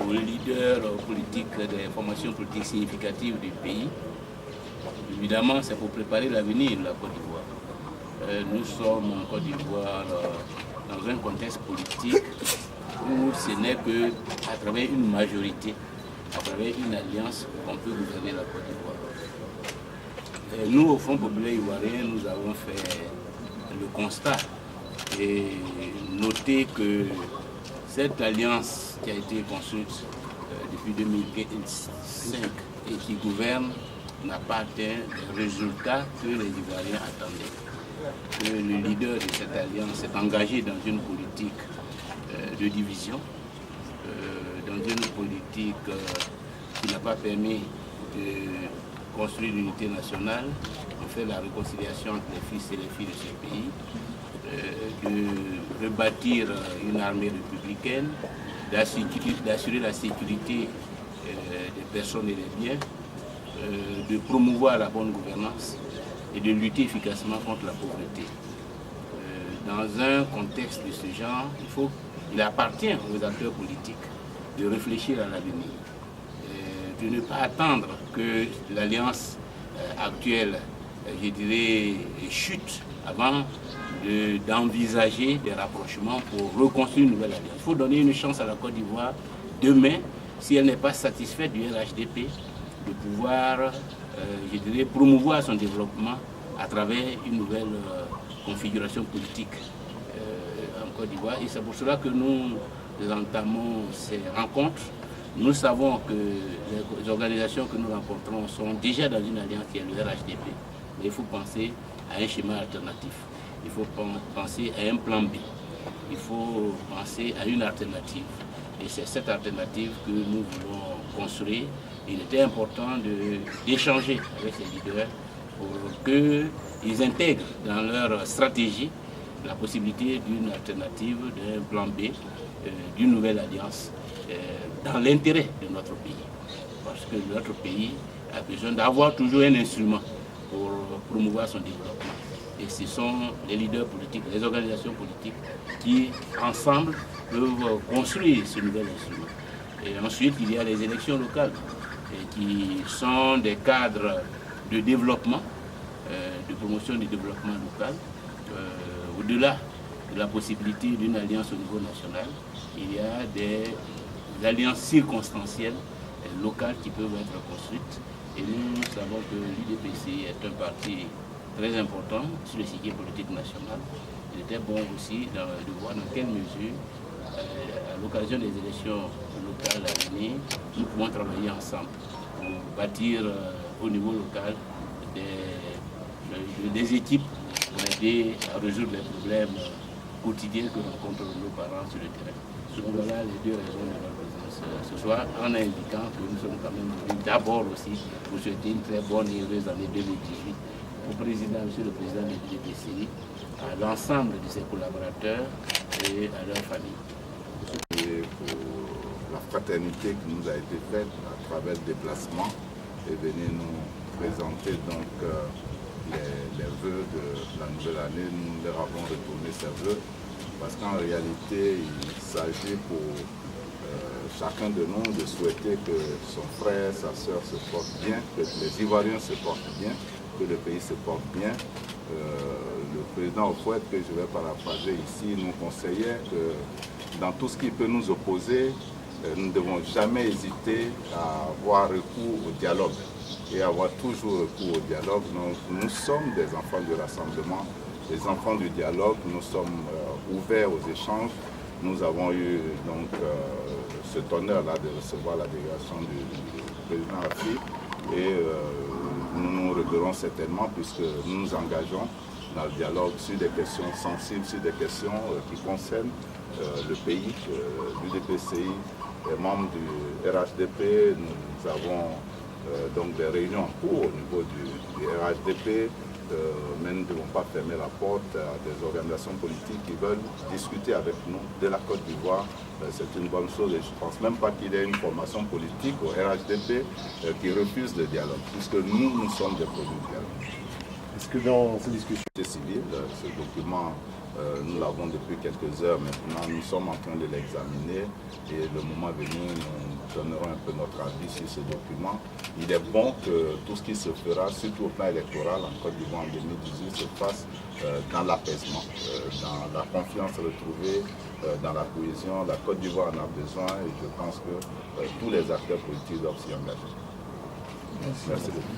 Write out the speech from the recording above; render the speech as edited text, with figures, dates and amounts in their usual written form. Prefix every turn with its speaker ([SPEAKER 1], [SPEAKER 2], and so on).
[SPEAKER 1] aux leaders politiques des formations politiques significatives du pays. Évidemment, c'est pour préparer l'avenir de la Côte d'Ivoire. Nous sommes en Côte d'Ivoire dans un contexte politique où ce n'est qu'à travers une majorité, à travers une alliance, qu'on peut gouverner la Côte d'Ivoire. Nous, au Front populaire ivoirien, nous avons fait le constat et noté que cette alliance qui a été construite depuis 2005 et qui gouverne n'a pas atteint les résultats que les Ivoiriens attendaient. Que le leader de cette alliance s'est engagé dans une politique de division, dans une politique qui n'a pas permis de construire l'unité nationale, de faire la réconciliation entre les fils et les filles de ce pays, de rebâtir une armée républicaine, d'assurer la sécurité des personnes et des biens, de promouvoir la bonne gouvernance et de lutter efficacement contre la pauvreté. Dans un contexte de ce genre, il appartient aux acteurs politiques de réfléchir à l'avenir, de ne pas attendre que l'alliance actuelle, je dirais, chute avant d'envisager des rapprochements pour reconstruire une nouvelle alliance. Il faut donner une chance à la Côte d'Ivoire demain, si elle n'est pas satisfaite du RHDP, de pouvoir, je dirais, promouvoir son développement à travers une nouvelle configuration politique en Côte d'Ivoire. Et c'est pour cela que nous entamons ces rencontres. Nous savons que les organisations que nous rencontrons sont déjà dans une alliance qui est le RHDP. Mais il faut penser à un schéma alternatif. Il faut penser à un plan B. Il faut penser à une alternative. Et c'est cette alternative que nous voulons construire. Il était important d'échanger avec ces leaders pour qu'ils intègrent dans leur stratégie la possibilité d'une alternative, d'un plan B, d'une nouvelle alliance, dans l'intérêt de notre pays. Parce que notre pays a besoin d'avoir toujours un instrument pour promouvoir son développement. Et ce sont les leaders politiques, les organisations politiques qui, ensemble, peuvent construire ce nouvel instrument. Et ensuite, il y a les élections locales, qui sont des cadres de développement, de promotion du développement local. Au-delà de la possibilité d'une alliance au niveau national, il y a des alliances circonstancielles locales qui peuvent être construites. Et nous savons que l'UDPCI est un parti très important sur le l'échiquier politique national. Il était bon aussi de voir dans quelle mesure, à l'occasion des élections locales à venir, nous pouvons travailler ensemble pour bâtir au niveau local des équipes pour aider à résoudre les problèmes quotidiens que rencontrent nos parents sur le terrain. Donc voilà les deux raisons de notre présence ce soir, en indiquant que nous sommes quand même venus d'abord aussi pour souhaiter une très bonne et heureuse année 2018 au président, monsieur le président de l'UDPCI, à l'ensemble de ses collaborateurs et à leur famille.
[SPEAKER 2] Et pour la fraternité qui nous a été faite à travers le déplacement et venir nous présenter donc les vœux de la nouvelle année, nous leur avons retourné ces vœux parce qu'en réalité il s'agit pour chacun de nous de souhaiter que son frère, sa soeur se portent bien, que les Ivoiriens se portent bien, que le pays se porte bien. Le président Houphouët, que je vais paraphraser ici, nous conseillait que dans tout ce qui peut nous opposer, nous ne devons jamais hésiter à avoir recours au dialogue et avoir toujours recours au dialogue. Nous sommes des enfants du rassemblement, des enfants du dialogue, nous sommes ouverts aux échanges. Nous avons eu donc cet honneur-là de recevoir la délégation du président Afrique et nous nous reverrons certainement puisque nous nous engageons dans le dialogue sur des questions sensibles, sur des questions qui concernent le pays. L'UDPCI est membre du RHDP, nous avons donc des réunions en cours au niveau du RHDP, mais nous ne devons pas fermer la porte à des organisations politiques qui veulent discuter avec nous de la Côte d'Ivoire. C'est une bonne chose et je ne pense même pas qu'il y ait une formation politique au RHDP qui refuse le dialogue, puisque nous sommes des produits du dialogue.
[SPEAKER 3] Est-ce que dans ces discussions...
[SPEAKER 2] Civil, ce document, nous l'avons depuis quelques heures maintenant, nous sommes en train de l'examiner et le moment venu, nous donnerons un peu notre avis sur ce document. Il est bon que tout ce qui se fera, surtout au plan électoral en Côte d'Ivoire en 2018, se fasse dans l'apaisement, dans la confiance retrouvée, dans la cohésion. La Côte d'Ivoire en a besoin et je pense que tous les acteurs politiques doivent s'y engager. Merci beaucoup.